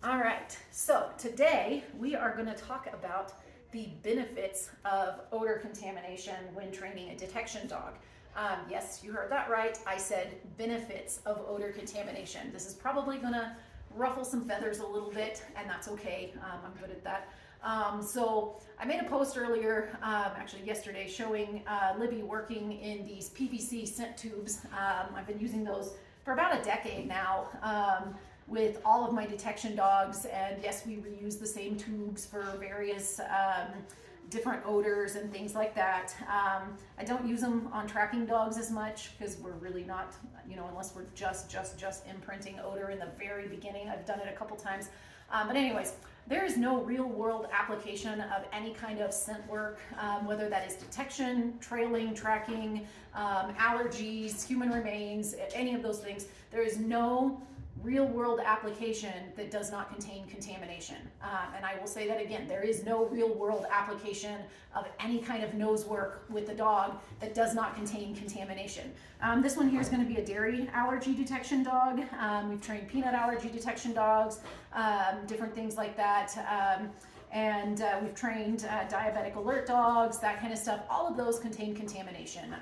All right, so today we are going to talk about the benefits of odor contamination when training a detection dog. Yes, you heard that right. I said benefits of odor contamination. This is probably going to ruffle some feathers a little bit, and that's okay. I'm good at that. So I made a post earlier, actually yesterday, showing Libby working in these PVC scent tubes. I've been using those for about a decade now. With all of my detection dogs, and yes, we reuse the same tubes for various different odors and things like that. I don't use them on tracking dogs as much because we're really not, unless we're just imprinting odor in the very beginning. I've done it a couple times. But anyways, there is no real world application of any kind of scent work, whether that is detection, trailing, tracking, allergies, human remains, any of those things. There is no real world application that does not contain contamination. And I will say that again, there is no real world application of any kind of nose work with the dog that does not contain contamination. This one here is going to be a dairy allergy detection dog. We've trained peanut allergy detection dogs, different things like that. And we've trained diabetic alert dogs, that kind of stuff. All of those contain contamination.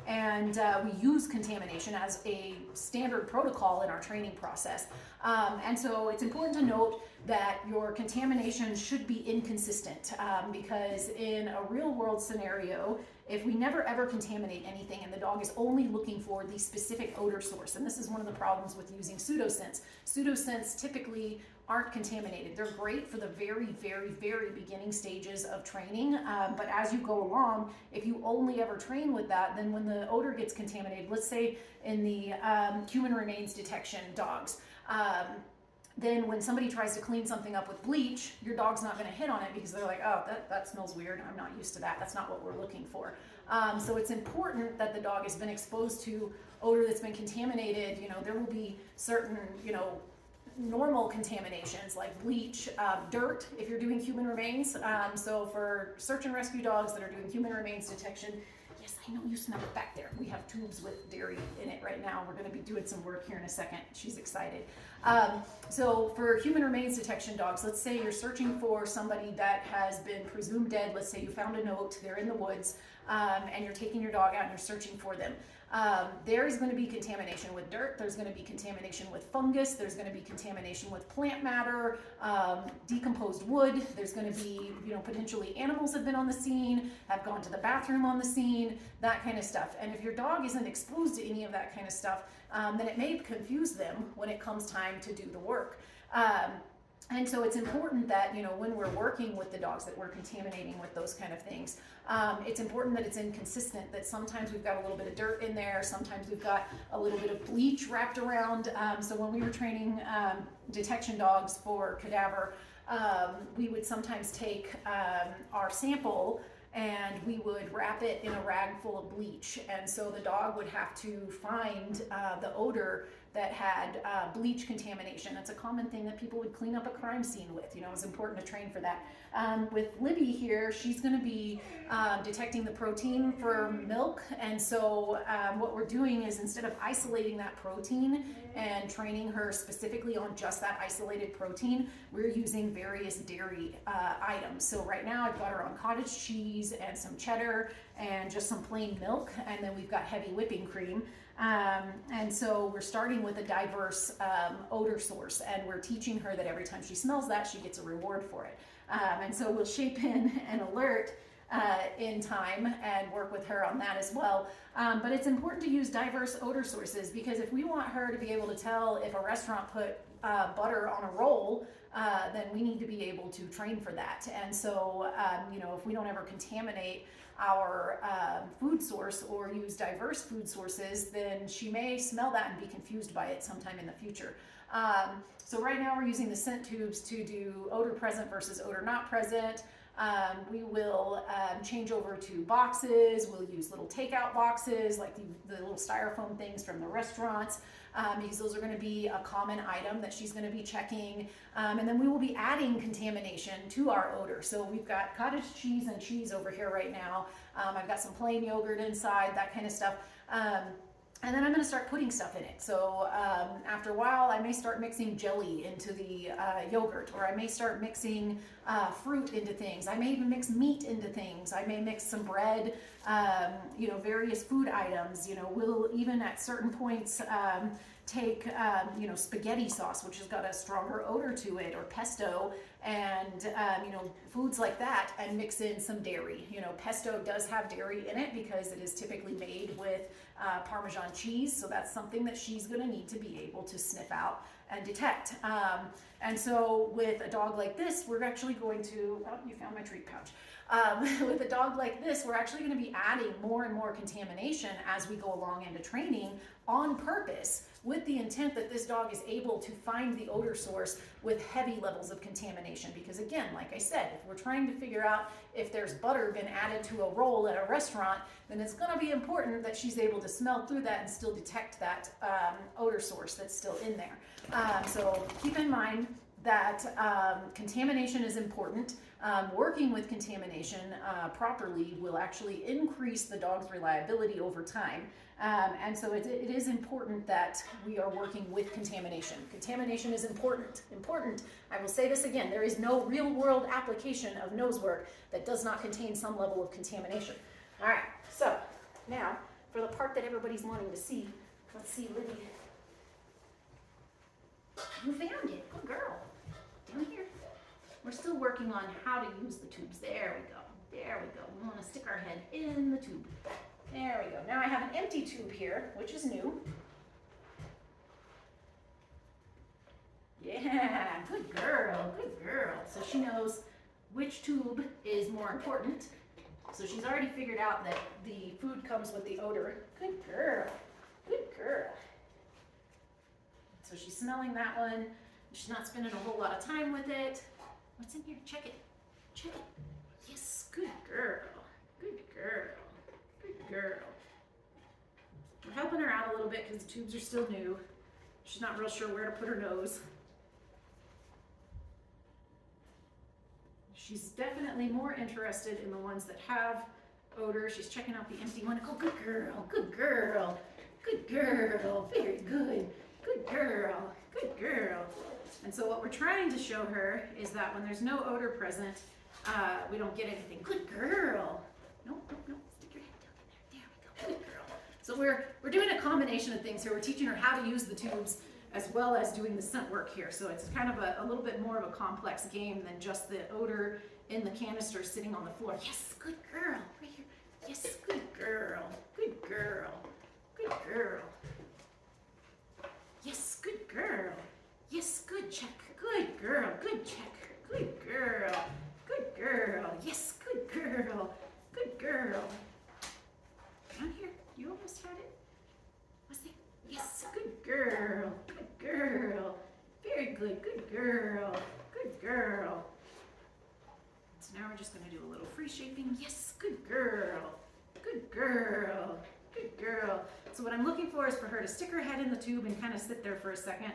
And we use contamination as a standard protocol in our training process. And so it's important to note that your contamination should be inconsistent because in a real world scenario, if we never ever contaminate anything and the dog is only looking for the specific odor source, and this is one of the problems with using pseudoscents. Pseudoscents typically aren't contaminated. They're great for the very beginning stages of training, but as you go along, if you only ever train with that, then when the odor gets contaminated, let's say in the human remains detection dogs, then when somebody tries to clean something up with bleach, your dog's not going to hit on it because they're like, oh, that smells weird. I'm not used to that. That's not what we're looking for. So it's important that the dog has been exposed to odor that's been contaminated. There will be certain, normal contaminations like bleach, dirt if you're doing human remains. So for search and rescue dogs that are doing human remains detection, yes, I know you smell it back there. We have tubes with dairy in it right now. We're going to be doing some work here in a second. She's excited. So for human remains detection dogs, let's say you're searching for somebody that has been presumed dead. Let's say you found a note, they're in the woods, and you're taking your dog out and you're searching for them. There is going to be contamination with dirt. There's going to be contamination with fungus. There's going to be contamination with plant matter, decomposed wood. There's going to be, potentially animals have been on the scene, have gone to the bathroom on the scene, that kind of stuff. And if your dog isn't exposed to any of that kind of stuff, then it may confuse them when it comes time to do the work. And so it's important that, when we're working with the dogs that we're contaminating with those kind of things, it's important that it's inconsistent, that sometimes we've got a little bit of dirt in there, sometimes we've got a little bit of bleach wrapped around. So when we were training detection dogs for cadaver, we would sometimes take our sample and we would wrap it in a rag full of bleach. And so the dog would have to find the odor that had bleach contamination. That's a common thing that people would clean up a crime scene with. It was important to train for that. With Libby here, she's gonna be detecting the protein for milk. And so what we're doing is, instead of isolating that protein and training her specifically on just that isolated protein, we're using various dairy items. So right now I've got her on cottage cheese and some cheddar and just some plain milk. And then we've got heavy whipping cream. And so we're starting with a diverse odor source, and we're teaching her that every time she smells that, she gets a reward for it. And so we'll shape in an alert in time and work with her on that as well. But it's important to use diverse odor sources, because if we want her to be able to tell if a restaurant put butter on a roll, then we need to be able to train for that. And so, if we don't ever contaminate our food source or use diverse food sources, then she may smell that and be confused by it sometime in the future. So right now we're using the scent tubes to do odor present versus odor not present. We will change over to boxes. We'll use little takeout boxes, like the little styrofoam things from the restaurants, because those are going to be a common item that she's going to be checking. And then we will be adding contamination to our odor. So we've got cottage cheese and cheese over here right now. I've got some plain yogurt inside, that kind of stuff. And then I'm going to start putting stuff in it. So after a while, I may start mixing jelly into the yogurt, or I may start mixing fruit into things. I may even mix meat into things. I may mix some bread, you know, various food items. You know, we'll even at certain points take, you know, spaghetti sauce, which has got a stronger odor to it, or pesto, and, you know, foods like that, and mix in some dairy. You know, pesto does have dairy in it because it is typically made with Parmesan cheese, so that's something that she's going to need to be able to sniff out and detect. And so with a dog like this, we're actually going to, oh, you found my treat pouch. With a dog like this, we're actually going to be adding more and more contamination as we go along into training on purpose, with the intent that this dog is able to find the odor source with heavy levels of contamination. Because again, like I said, if we're trying to figure out if there's butter been added to a roll at a restaurant, then it's going to be important that she's able to smell through that and still detect that odor source that's still in there. So keep in mind that contamination is important. Working with contamination properly will actually increase the dog's reliability over time. And so it is important that we are working with contamination. Contamination is important. I will say this again, there is no real world application of nose work that does not contain some level of contamination. All right, so now for the part that everybody's wanting to see, let's see, Libby. You found it, good girl. Down here. We're still working on how to use the tubes. There we go. There we go. We want to stick our head in the tube. There we go. Now I have an empty tube here, which is new. Yeah, good girl, good girl. So she knows which tube is more important. So she's already figured out that the food comes with the odor. Good girl, good girl. So she's smelling that one. She's not spending a whole lot of time with it. What's in here? Check it. Check it. Yes, good girl. Good girl. Good girl. We're helping her out a little bit because the tubes are still new. She's not real sure where to put her nose. She's definitely more interested in the ones that have odor. She's checking out the empty one. Oh, good girl. Good girl. Good girl. Very good. Good girl. Good girl. And so what we're trying to show her is that when there's no odor present, we don't get anything. Good girl. Nope, nope, nope. Stick your head down in there. There we go. Good girl. So we're doing a combination of things here. We're teaching her how to use the tubes as well as doing the scent work here. So it's kind of a little bit more of a complex game than just the odor in the canister sitting on the floor. Yes, good girl. Right here. Yes, good girl. Good girl. Good girl. Yes, good girl. Yes, good check. Good girl. Good check. Good girl. Good girl. Yes, good girl. Good girl. Down here. You almost had it. What's that? Yes, good girl. Good girl. Very good. Good girl. Good girl. So now we're just going to do a little free shaping. Yes, good girl. Good girl. Good girl. So what I'm looking for is for her to stick her head in the tube and kind of sit there for a second.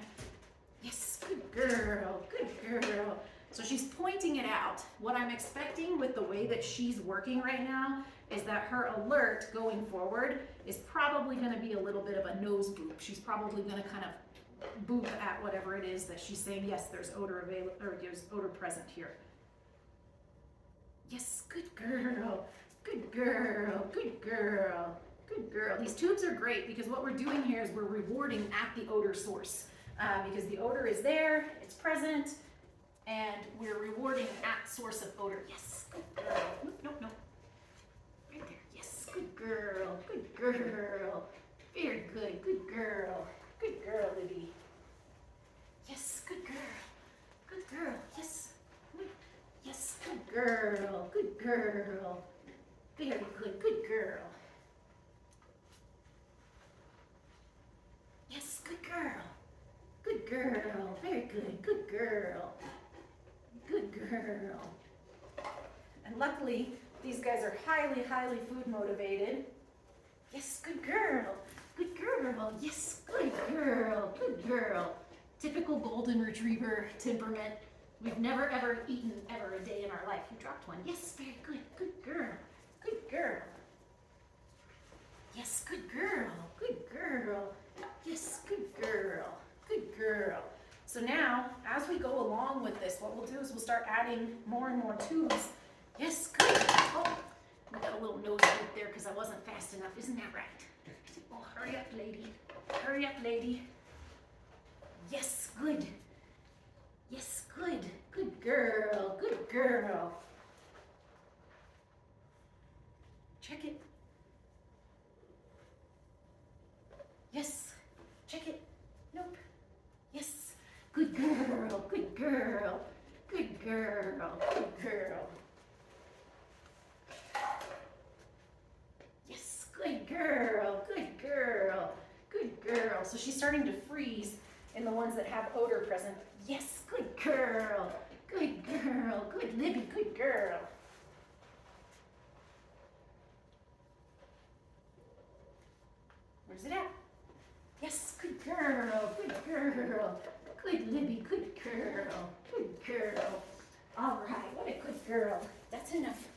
Yes, good girl, good girl. So she's pointing it out. What I'm expecting with the way that she's working right now is that her alert going forward is probably going to be a little bit of a nose boop. She's probably going to kind of boop at whatever it is that she's saying, yes, there's odor or there's odor present here. Yes, good girl, good girl, good girl, good girl. These tubes are great because what we're doing here is we're rewarding at the odor source. Because the odor is there, it's present, and we're rewarding at source of odor. Yes, good girl. Nope, nope, nope. Right there. Yes, good girl. Good girl. Very good. Good girl. Good girl, Libby. Yes, good girl. Good girl. Yes. Yes, good girl. Good girl. Very good. Good girl. Yes, good girl. Good girl, very good, good girl, good girl. And luckily, these guys are highly, highly food motivated. Yes, good girl, yes, good girl. Typical golden retriever temperament. We've never ever eaten ever a day in our life. You dropped one. Yes, very good, good girl, good girl. Yes, good girl. Good girl. Yes, good girl. Good girl. So now, as we go along with this, what we'll do is we'll start adding more and more tubes. Yes, good. Oh, I got a little nose right there because I wasn't fast enough. Isn't that right? Oh, hurry up, lady. Hurry up, lady. Yes, good. Yes, good. Good girl. Good girl. Check it. Yes. Check it. Nope. Yes. Good girl. Good girl. Good girl. Good girl. Yes. Good girl. Good girl. Good girl. So she's starting to freeze in the ones that have odor present. Yes. Good girl. Good girl. Good Libby. Good girl. Where's it at? Yes, good girl, good girl, good Libby, good girl, good girl. All right, what a good girl. That's enough.